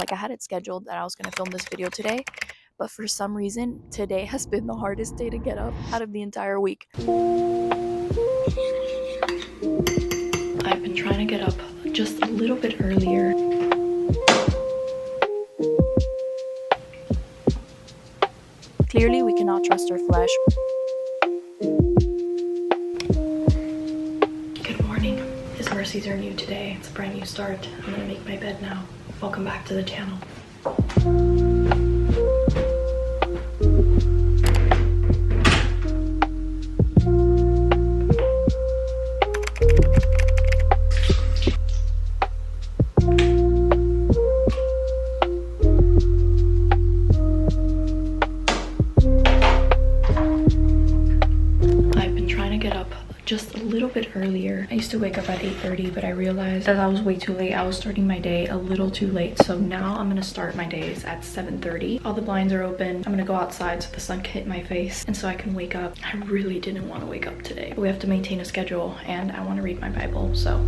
Like, I had it scheduled that I was going to film this video today, but for some reason, today has been the hardest day to get up out of the entire week. I've been trying to get up just a little bit earlier. Clearly, we cannot trust our flesh. Good morning. His mercies are new today. It's a brand new start. I'm gonna make my bed now. Welcome back to the channel. Just a little bit earlier. I used to wake up at 8:30, but I realized that I was way too late. I was starting my day a little too late. So now I'm gonna start my days at 7:30. All the blinds are open. I'm gonna go outside so the sun can hit my face and so I can wake up. I really didn't want to wake up today. We have to maintain a schedule and I want to read my Bible, so.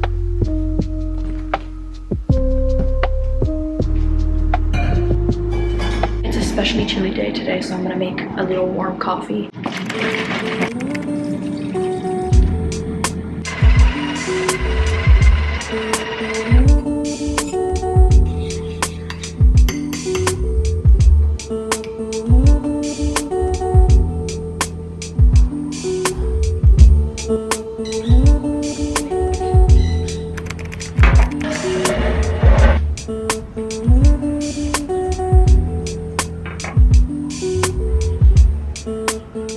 It's a especially chilly day today, so I'm gonna make a little warm coffee.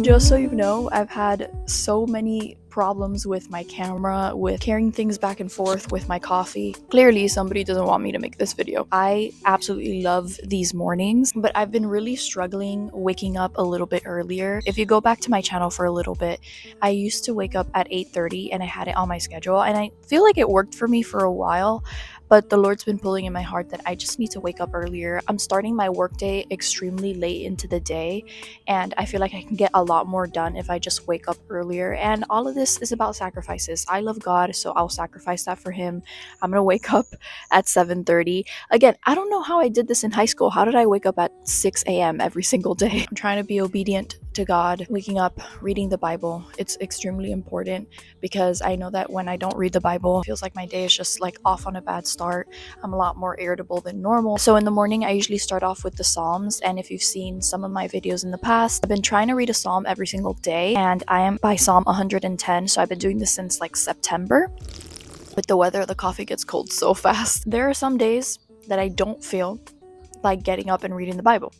Just so you know, I've had so many problems with my camera, with carrying things back and forth with my coffee. Clearly, somebody doesn't want me to make this video. I absolutely love these mornings, but I've been really struggling waking up a little bit earlier. If you go back to my channel for a little bit, I used to wake up at 8:30 and I had it on my schedule, and I feel like it worked for me for a while. But the Lord's been pulling in my heart that I just need to wake up earlier. I'm starting my workday extremely late into the day, and I feel like I can get a lot more done if I just wake up earlier. And all of this is about sacrifices. I love God, so I'll sacrifice that for Him. I'm gonna wake up at 7:30. Again, I don't know how I did this in high school. How did I wake up at 6 a.m. every single day? I'm trying to be obedient to God. Waking up, reading the Bible, it's extremely important because I know that when I don't read the Bible, it feels like my day is just like off on a bad start. I'm a lot more irritable than normal. So in the morning, I usually start off with the Psalms, and if you've seen some of my videos in the past, I've been trying to read a Psalm every single day, and I am by Psalm 110, so I've been doing this since like September. With the weather, the coffee gets cold so fast. There are some days that I don't feel like getting up and reading the Bible.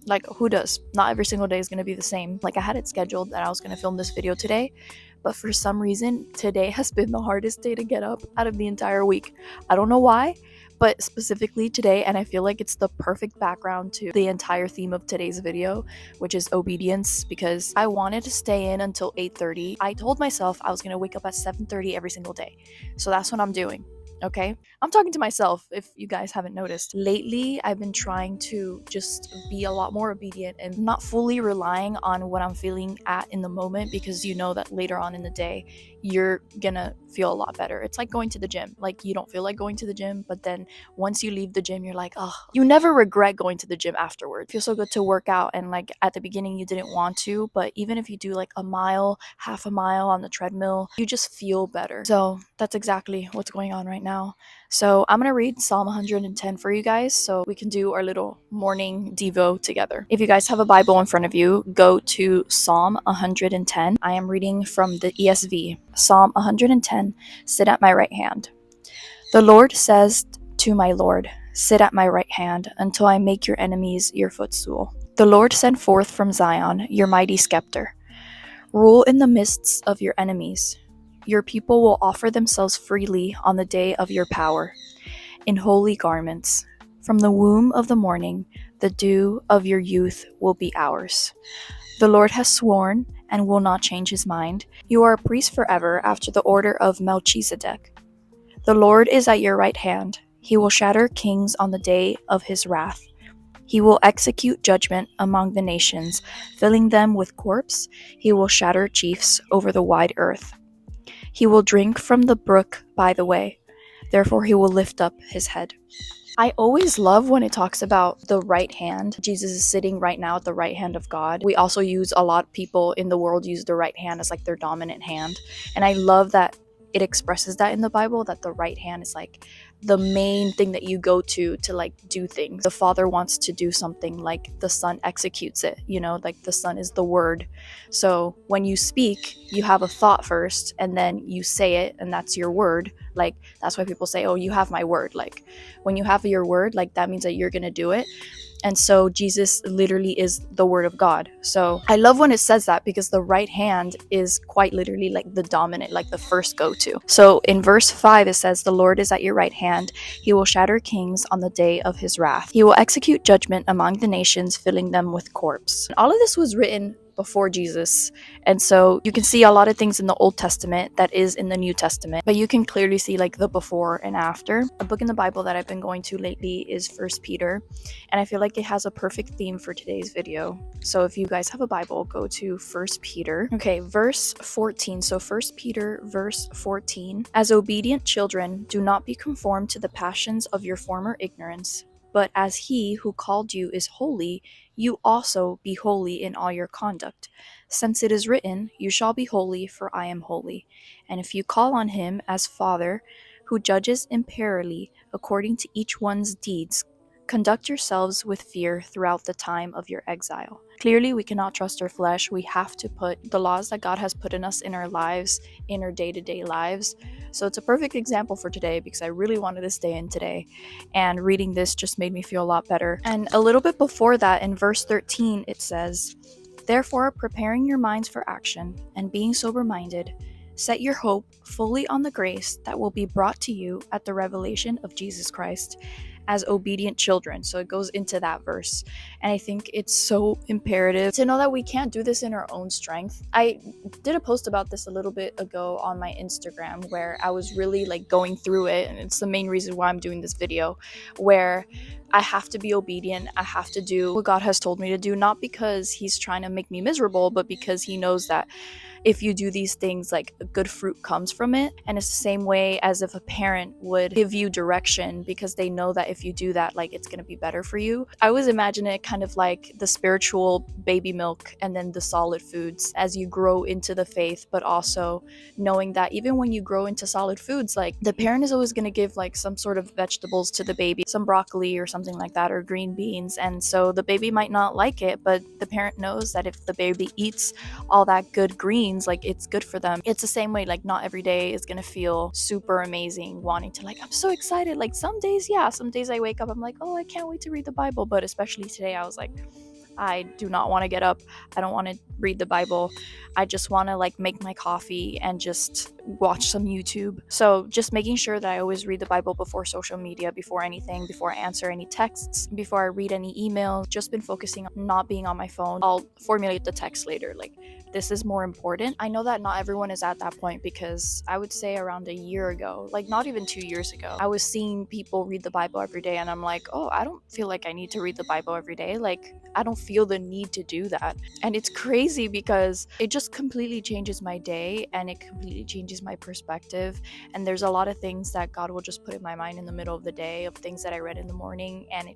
Like, who does? Not every single day is going to be the same. Like, I had it scheduled that I was going to film this video today, but for some reason, today has been the hardest day to get up out of the entire week. I don't know why, but specifically today, and I feel like it's the perfect background to the entire theme of today's video, which is obedience, because I wanted to stay in until 8:30. I told myself I was going to wake up at 7:30 every single day. So that's what I'm doing. Okay, I'm talking to myself if you guys haven't noticed. Lately, I've been trying to just be a lot more obedient and not fully relying on what I'm feeling at in the moment, because you know that later on in the day, you're gonna feel a lot better. It's like going to the gym. Like, you don't feel like going to the gym, but then once you leave the gym, you're like, oh, you never regret going to the gym afterward. It feels so good to work out, and like at the beginning you didn't want to, but even if you do like a mile, half a mile on the treadmill, you just feel better. So that's exactly what's going on right now. So I'm gonna read Psalm 110 for you guys so we can do our little morning devo together. If you guys have a Bible in front of you, go to Psalm 110. I am reading from the ESV. Psalm 110, sit at my right hand. The Lord says to my Lord, sit at my right hand until I make your enemies your footstool. The Lord sent forth from Zion your mighty scepter. Rule in the midst of your enemies. Your people will offer themselves freely on the day of your power, in holy garments. From the womb of the morning, the dew of your youth will be ours. The Lord has sworn and will not change his mind. You are a priest forever after the order of Melchizedek. The Lord is at your right hand. He will shatter kings on the day of his wrath. He will execute judgment among the nations, filling them with corpse. He will shatter chiefs over the wide earth. He will drink from the brook by the way. Therefore he will lift up his head. I always love when it talks about the right hand. Jesus is sitting right now at the right hand of God. We also use, a lot of people in the world use the right hand as like their dominant hand. And I love that it expresses that in the Bible, that the right hand is like the main thing that you go to like do things. The Father wants to do something, like the Son executes it, like the Son is the word. So when you speak, you have a thought first and then you say it, and that's your word. Like that's why people say, oh, you have my word. Like when you have your word, like that means that you're gonna do it. And so Jesus literally is the word of God. So I love when it says that, because the right hand is quite literally like the dominant, like the first go-to. So in verse 5, it says, the Lord is at your right hand. He will shatter kings on the day of his wrath. He will execute judgment among the nations, filling them with corpse. And all of this was written before Jesus. And so you can see a lot of things in the Old Testament that is in the New Testament, but you can clearly see like the before and after. A book in the Bible that I've been going to lately is First Peter, and I feel like it has a perfect theme for today's video. So if you guys have a Bible, go to First Peter. Okay, verse 14. So First Peter verse 14. As obedient children, do not be conformed to the passions of your former ignorance, but as he who called you is holy, you also be holy in all your conduct. Since it is written, you shall be holy, for I am holy. And if you call on him as Father, who judges impartially according to each one's deeds, conduct yourselves with fear throughout the time of your exile. Clearly, we cannot trust our flesh. We have to put the laws that God has put in us in our lives, in our day-to-day lives. So it's a perfect example for today, because I really wanted to stay in today. And reading this just made me feel a lot better. And a little bit before that, in verse 13, it says, therefore, preparing your minds for action and being sober-minded, set your hope fully on the grace that will be brought to you at the revelation of Jesus Christ as obedient children. So it goes into that verse. And I think it's so imperative to know that we can't do this in our own strength. I did a post about this a little bit ago on my Instagram, where I was really like going through it. And it's the main reason why I'm doing this video, where I have to be obedient. I have to do what God has told me to do, not because he's trying to make me miserable, but because he knows that if you do these things, like good fruit comes from it. And it's the same way as if a parent would give you direction, because they know that if you do that, like it's going to be better for you. I always imagine it kind of like the spiritual baby milk and then the solid foods as you grow into the faith, but also knowing that even when you grow into solid foods, like the parent is always going to give like some sort of vegetables to the baby, some broccoli or something like that, or green beans. And so the baby might not like it, but the parent knows that if the baby eats all that good green, like it's good for them. It's the same way, like not every day is gonna feel super amazing, wanting to like, I'm so excited. Like some days I wake up, I'm like, oh, I can't wait to read the Bible. But especially today, I was like, I do not want to get up. I don't want to read the Bible. I just want to like make my coffee and just watch some YouTube. So just making sure that I always read the Bible before social media, before anything, before I answer any texts, before I read any emails. Just been focusing on not being on my phone. I'll formulate the text later. Like this is more important. I know that not everyone is at that point, because I would say around a year ago, like not even 2 years ago, I was seeing people read the Bible every day, and I'm like, oh, I don't feel like I need to read the Bible every day. Like I don't feel the need to do that. And it's crazy because it just completely changes my day, and it completely changes my perspective. And there's a lot of things that God will just put in my mind in the middle of the day, of things that I read in the morning, and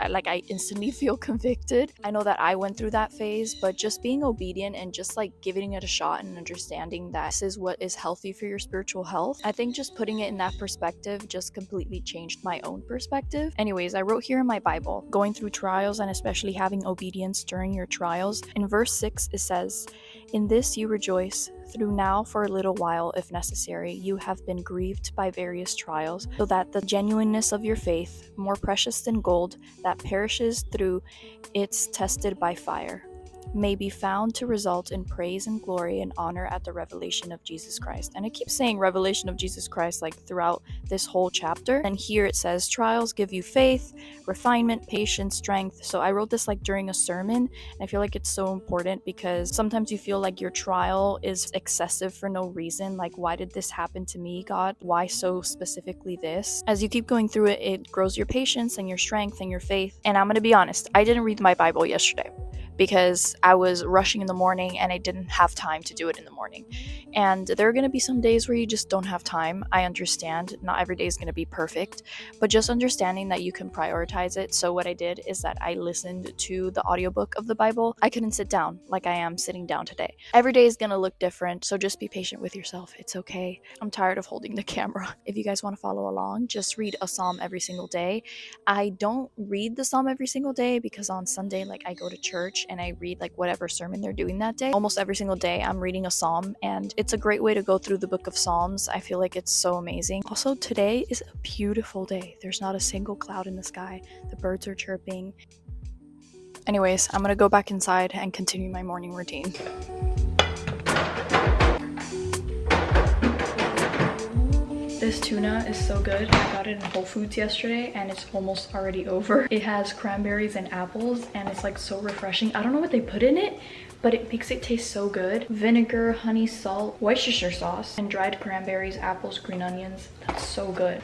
I instantly feel convicted. I know that I went through that phase, but just being obedient and just like giving it a shot and understanding that this is what is healthy for your spiritual health, I think just putting it in that perspective just completely changed my own perspective. Anyways, I wrote here in my Bible, going through trials and especially having obedience during your trials. In verse 6, it says, in this you rejoice, through now for a little while, if necessary, you have been grieved by various trials, so that the genuineness of your faith, more precious than gold that perishes through its tested by fire, may be found to result in praise and glory and honor at the revelation of Jesus Christ. And I keep saying revelation of Jesus Christ like throughout this whole chapter. And here it says trials give you faith, refinement, patience, strength. So I wrote this like during a sermon, and I feel like it's so important, because sometimes you feel like your trial is excessive for no reason. Like, why did this happen to me, God? Why so specifically this? As you keep going through it, it grows your patience and your strength and your faith. And I'm gonna be honest, I didn't read my Bible yesterday. because I was rushing in the morning and I didn't have time to do it in the morning. And there are going to be some days where you just don't have time. I understand not every day is going to be perfect, but just understanding that you can prioritize it. So what I did is that I listened to the audiobook of the Bible. I couldn't sit down like I am sitting down today. Every day is going to look different, so just be patient with yourself. It's okay. I'm tired of holding the camera. If you guys want to follow along, just read a psalm every single day. I don't read the psalm every single day because on Sunday, like, I go to church and I read like whatever sermon they're doing that day. Almost every single day I'm reading a psalm, and it's a great way to go through the book of Psalms. I feel like it's so amazing. Also, today is a beautiful day. There's not a single cloud in the sky. The birds are chirping. Anyways, I'm gonna go back inside and continue my morning routine. This tuna is so good. I got it in Whole Foods yesterday and it's almost already over. It has cranberries and apples and it's like so refreshing. I don't know what they put in it, but it makes it taste so good. Vinegar, honey, salt, Worcestershire sauce, and dried cranberries, apples, green onions. That's so good.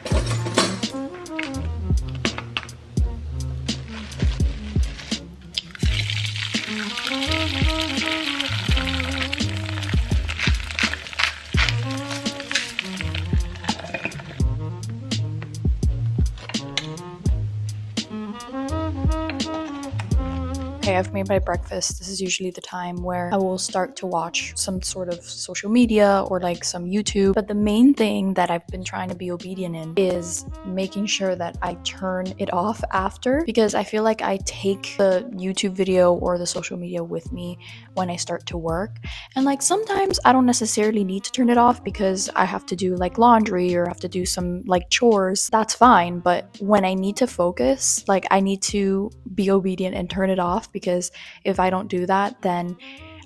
Okay, I've made my breakfast. This is usually the time where I will start to watch some sort of social media or like some YouTube. But the main thing that I've been trying to be obedient in is making sure that I turn it off after, because I feel like I take the YouTube video or the social media with me when I start to work. And like sometimes I don't necessarily need to turn it off because I have to do like laundry or have to do some like chores. That's fine. But when I need to focus, like I need to be obedient and turn it off, because if I don't do that, then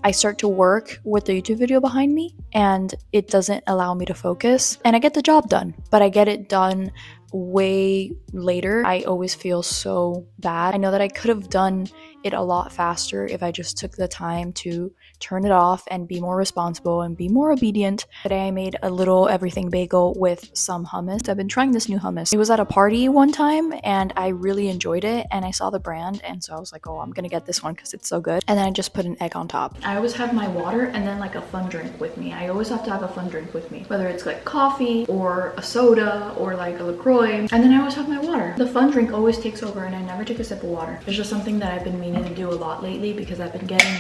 I start to work with the YouTube video behind me and it doesn't allow me to focus and I get the job done, but I get it done way later. I always feel so bad. I know that I could have done it a lot faster if I just took the time to turn it off and be more responsible and be more obedient. Today I made a little everything bagel with some hummus. I've been trying this new hummus. It was at a party one time and I really enjoyed it and I saw the brand and so I was like, oh, I'm gonna get this one because it's so good. And then I just put an egg on top. I always have my water and then like a fun drink with me. I always have to have a fun drink with me, whether it's like coffee or a soda or like a LaCroix. And then I always have my water. The fun drink always takes over and I never take a sip of water. It's just something that I've been meaning to do a lot lately because I've been getting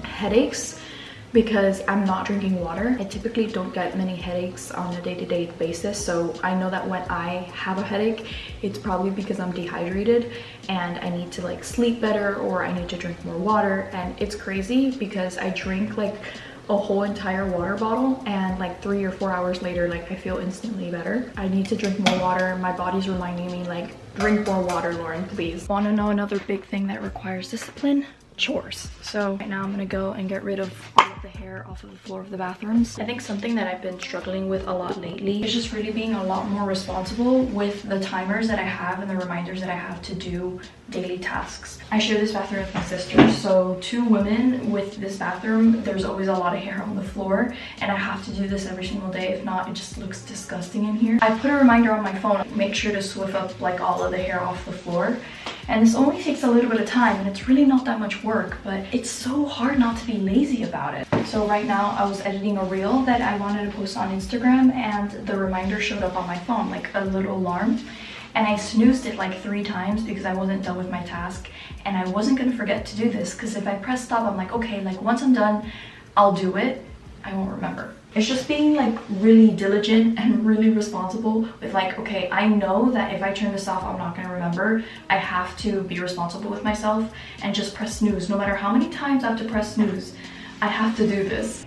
headaches because I'm not drinking water. I typically don't get many headaches on a day-to-day basis, so I know that when I have a headache, it's probably because I'm dehydrated and I need to like sleep better or I need to drink more water. And it's crazy because I drink like a whole entire water bottle and like 3 or 4 hours later, like I feel instantly better. I need to drink more water. My body's reminding me like, drink more water, Lauren, please. Want to know another big thing that requires discipline? Chores. So right now I'm gonna go and get rid of all of the hair off of the floor of the bathrooms. I think something that I've been struggling with a lot lately is just really being a lot more responsible with the timers that I have and the reminders that I have to do daily tasks. I share this bathroom with my sister, so 2 women with this bathroom, there's always a lot of hair on the floor and I have to do this every single day. If not, it just looks disgusting in here. I put a reminder on my phone, make sure to swift up like all of the hair off the floor. And this only takes a little bit of time and it's really not that much work, but it's so hard not to be lazy about it. So right now I was editing a reel that I wanted to post on Instagram and the reminder showed up on my phone, like a little alarm. And I snoozed it like 3 times because I wasn't done with my task. And I wasn't gonna forget to do this because if I press stop, I'm like, okay, like once I'm done, I'll do it. I won't remember. It's just being like really diligent and really responsible with like, okay, I know that if I turn this off, I'm not gonna remember. I have to be responsible with myself and just press snooze. No matter how many times I have to press snooze, I have to do this.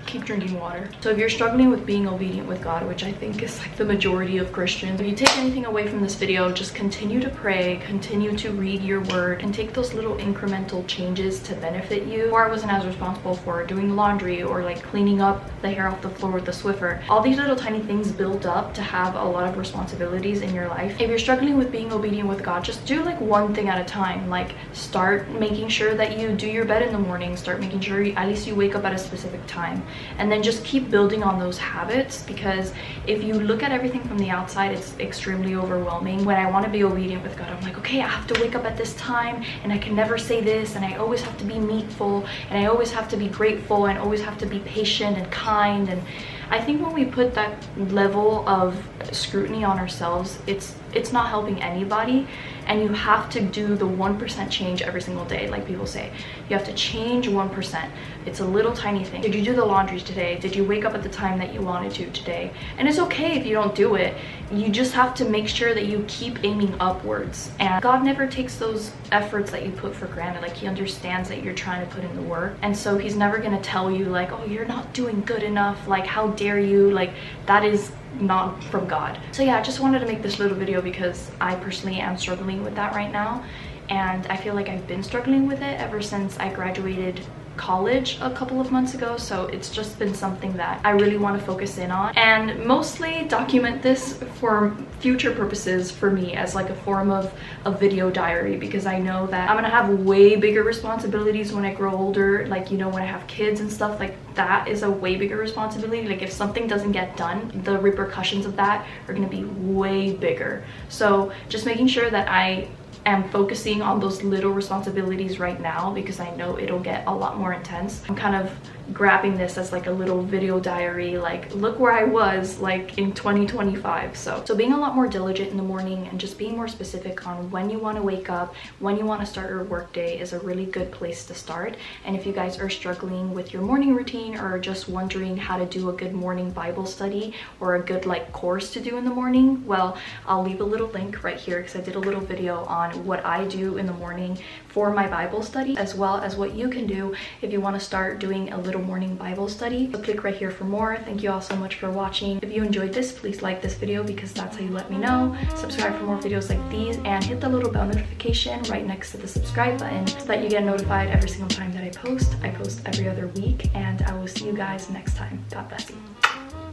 Keep drinking water. So if you're struggling with being obedient with God, which I think is like the majority of Christians, if you take anything away from this video, just continue to pray, continue to read your word, and take those little incremental changes to benefit you. Before I wasn't as responsible for doing laundry or like cleaning up the hair off the floor with the Swiffer. All these little tiny things build up to have a lot of responsibilities in your life. If you're struggling with being obedient with God, just do like one thing at a time. Like start making sure that you do your bed in the morning. Start making sure at least you wake up at a specific time. and then just keep building on those habits, because if you look at everything from the outside, it's extremely overwhelming. When I want to be obedient with God, I'm like, okay, I have to wake up at this time, and I can never say this, and I always have to be meatful, and I always have to be grateful, and always have to be patient and kind. And I think when we put that level of scrutiny on ourselves, it's not helping anybody. And you have to do the 1% change every single day. Like people say, you have to change 1%. It's a little tiny thing. Did you do the laundry today? Did you wake up at the time that you wanted to today? And it's okay if you don't do it. You just have to make sure that you keep aiming upwards. And God never takes those efforts that you put for granted. Like, he understands that you're trying to put in the work. And so he's never gonna tell you like, oh, you're not doing good enough. Like, how dare you? Like, that is not from God. So yeah, I just wanted to make this little video because I personally am struggling with that right now, and I feel like I've been struggling with it ever since I graduated college a couple of months ago. So it's just been something that I really want to focus in on, and mostly document this for future purposes for me as like a form of a video diary, because I know that I'm gonna have way bigger responsibilities when I grow older. Like, you know, when I have kids and stuff, like that is a way bigger responsibility. Like, if something doesn't get done, the repercussions of that are gonna be way bigger. So just making sure that I am focusing on those little responsibilities right now, because I know it'll get a lot more intense. I'm kind of grabbing this as like a little video diary, like, look where I was like in 2025. So being a lot more diligent in the morning and just being more specific on when you want to wake up, when you want to start your work day, is a really good place to start. And if you guys are struggling with your morning routine, or just wondering how to do a good morning Bible study or a good like course to do in the morning, well, I'll leave a little link right here, because I did a little video on what I do in the morning for my Bible study, as well as what you can do if you want to start doing a little morning Bible study. So click right here for more. Thank you all so much for watching. If you enjoyed this, please like this video, because that's how you let me know. Subscribe for more videos like these, and hit the little bell notification right next to the subscribe button so that you get notified every single time that I post. I post every other week, and I will see you guys next time. God bless you.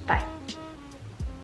Bye.